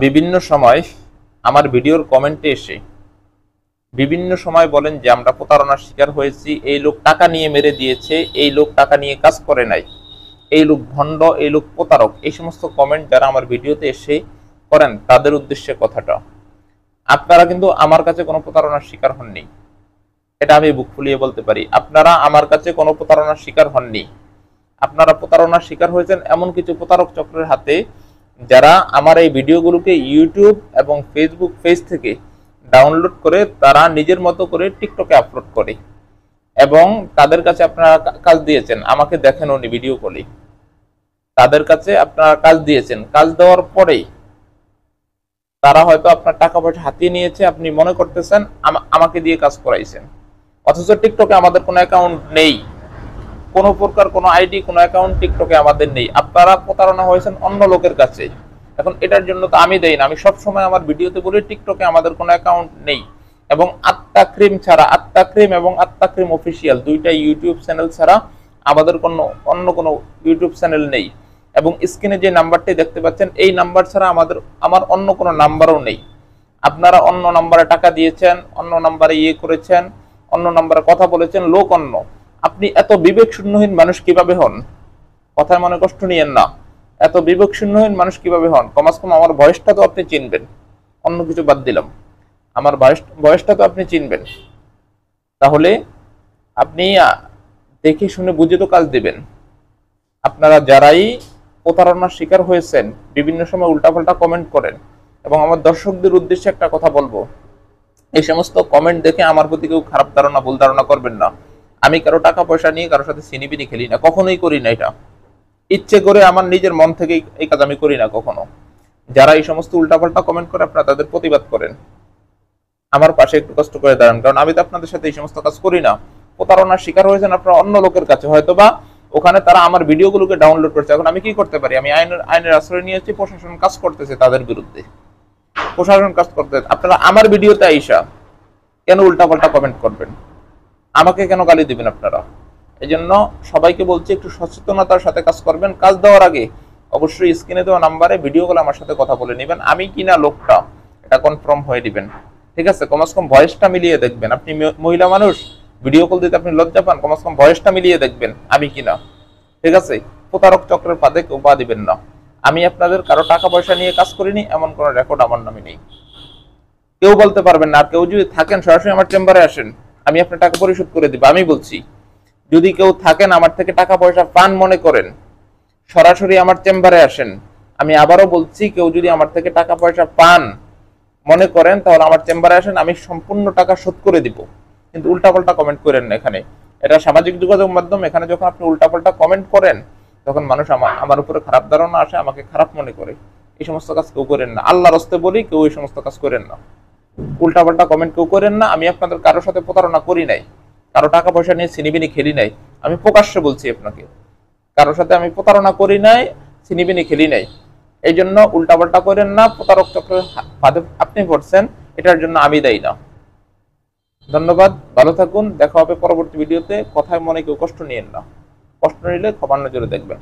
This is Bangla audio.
বিভিন্ন সময় আমার ভিডিওর কমেন্টে এসে বিভিন্ন সময় বলেন যে আমরা প্রতারণার শিকার হয়েছি, এই লোক টাকা নিয়ে মেরে দিয়েছে, এই লোক টাকা নিয়ে কাজ করে নাই, এই লোক ভণ্ড, এই লোক প্রতারক, এই সমস্ত কমেন্ট যারা আমার ভিডিওতে এসে করেন তাদের উদ্দেশ্যে কথাটা, আপনারা কিন্তু আমার কাছে কোনো প্রতারণার শিকার হননি। এটা আমি বুক ফুলিয়ে বলতে পারি, আপনারা আমার কাছে কোনো প্রতারণার শিকার হননি। আপনারা প্রতারণার শিকার হয়েছেন এমন কিছু প্রতারক চক্রের হাতে, যারা আমার এই ভিডিওগুলোকে ইউটিউব এবং ফেসবুক পেজ থেকে ডাউনলোড করে তারা নিজের মতো করে টিকটকে আপলোড করে, এবং তাদের কাছে আপনারা কাজ দিয়েছেন, আমাকে দেখেন উনি ভিডিও কলে, তাদের কাছে আপনারা কাজ দিয়েছেন, কাজ দেওয়ার পরেই তারা হয়তো আপনার টাকা পয়সা হাতিয়ে নিয়েছে, আপনি মনে করতেছেন আমাকে দিয়ে কাজ করাইছেন, অথচ টিকটকে আমাদের কোনো অ্যাকাউন্ট নেই, কোনো প্রকার কোনো আইডি, কোনো অ্যাকাউন্ট টিকটকে আমাদের নেই। আপনারা প্রতারণা হয়েছেন অন্য লোকের কাছে। এখন এটার জন্য তো আমি দেই না, আমি সবসময় আমার ভিডিওতে বলি টিকটকে আমাদের কোনো অ্যাকাউন্ট নেই, এবং আত্মাক্রিম ছাড়া, আত্মাক্রিম এবং আত্মাক্রিম অফিসিয়াল দুইটা ইউটিউব চ্যানেল ছাড়া আমাদের কোনো অন্য কোনো ইউটিউব চ্যানেল নেই। এবং স্ক্রিনে যে নাম্বারটি দেখতে পাচ্ছেন এই নাম্বার ছাড়া আমার অন্য কোনো নাম্বারও নেই। আপনারা অন্য নাম্বারে টাকা দিয়েছেন, অন্য নাম্বারে করেছেন, অন্য নাম্বারে কথা বলেছেন, লোক অন্য। আপনি এত বিবেক শূন্যহীন মানুষ কিভাবে হন? কথায় মনে কষ্ট নিয়েন না। এত বিবেক শূন্যহীন মানুষ কিভাবে হন? কমাস কম আমার বয়সটা তো আপনি চিনবেন, অন্য কিছু বাদ দিলাম, আমার বয়সটা তো আপনি চিনবেন। তাহলে আপনি দেখে শুনে বুঝে তো কাজ দিবেন। আপনারা যারাই প্রতারণার শিকার হয়েছেন, বিভিন্ন সময় উল্টাপাল্টা কমেন্ট করেন, এবং আমার দর্শকদের উদ্দেশ্যে একটা কথা বলবো, এই সমস্ত কমেন্ট দেখে আমার প্রতি কেউ খারাপ ধারণা, ভুল ধারণা করবেন না। আমি কারো টাকা পয়সা নিয়ে কারোর সাথে সিনিবিনি খেলি না, কখনোই করি না। এটা ইচ্ছে করে আমার নিজের মন থেকে এই কাজ আমি করি না কখনো। যারা এই সমস্ত উল্টাপাল্টা কমেন্ট করে আপনারা তাদের প্রতিবাদ করেন, আমার পাশে একটু কষ্ট করে দাঁড়ান, কারণ আমি তো আপনাদের সাথে এই সমস্ত কাজ করি না। প্রতারণার শিকার হয়েছেন আপনারা অন্য লোকের কাছে, হয়তোবা ওখানে তারা আমার ভিডিওগুলোকে ডাউনলোড করছে। এখন আমি কি করতে পারি? আমি আইনের আশ্রয় নিয়েছি, প্রশাসন কাজ করতেছে তাদের বিরুদ্ধে, প্রশাসন কাজ করতেছে। আপনারা আমার ভিডিওতে আইসা কেন উল্টাপাল্টা কমেন্ট করবেন? আমাকে কেন গালি দিবেন আপনারা? এই জন্য সবাইকে বলছি একটু সচেতনতার সাথে কাজ করবেন। কাজ দেওয়ার আগে অবশ্যই স্ক্রিনে দেওয়া নাম্বারে ভিডিও কলে আমার সাথে কথা বলে নেবেন, আমি কিনা লোকটা এটা কনফার্ম হয়ে দিবেন। ঠিক আছে? কমাস কম ভয়েসটা মিলিয়ে দেখবেন। আপনি মহিলা মানুষ, ভিডিও কল দিতে আপনি লজ্জা পান, কমাস কম ভয়েসটা মিলিয়ে দেখবেন আমি কিনা। ঠিক আছে? প্রতারক চক্রের ফাঁদে কেউ পা দিবেন না। আমি আপনাদের কারো টাকা পয়সা নিয়ে কাজ করিনি, এমন কোনো রেকর্ড আমার নামে নেই। কেউ বলতে পারবেন না। আর কেউ যদি থাকেন সরাসরি আমার চেম্বারে আসেন, আমি আপনার টাকা পরিশোধ করে দিব। আমি বলছি, যদি কেউ থাকেন আমার থেকে টাকা পয়সা পান মনে করেন, সরাসরি আমার চেম্বারে আসেন। আমি আবারও বলছি, কেউ যদি আমার থেকে টাকা পয়সা পান মনে করেন তাহলে আমার চেম্বারে আসেন, আমি সম্পূর্ণ টাকা শোধ করে দিব। কিন্তু উল্টাপাল্টা কমেন্ট করেন না এখানে। এটা সামাজিক যোগাযোগ মাধ্যম, এখানে যখন আপনি উল্টাপাল্টা কমেন্ট করেন তখন মানুষ আমার উপরে খারাপ ধারণা আসে, আমাকে খারাপ মনে করে। এই সমস্ত কাজ কেউ করেন না, আল্লাহর হস্তে বলি, কেউ এই সমস্ত কাজ করেন না। উল্টাপাল্টা কমেন্ট কেউ করেন না। আমি আপনাদের কারোর সাথে প্রতারণা করি নাই, কারো টাকা পয়সা নিয়ে ছিনিবিনি খেলি নাই। আমি প্রকাশ্যে বলছি আপনাকে, কারোর সাথে আমি প্রতারণা করি নাই, ছিনিবিনি খেলি নাই। এই জন্য উল্টাপাল্টা করেন না। প্রতারক চক্রের ফাঁদে আপনি পড়ছেন, এটার জন্য আমি দায়ী না। ধন্যবাদ, ভালো থাকুন, দেখা হবে পরবর্তী ভিডিওতে। কথায় মনে কেউ কষ্ট নিয়েন না, কষ্ট নিলে ক্ষমার নজরে দেখবেন।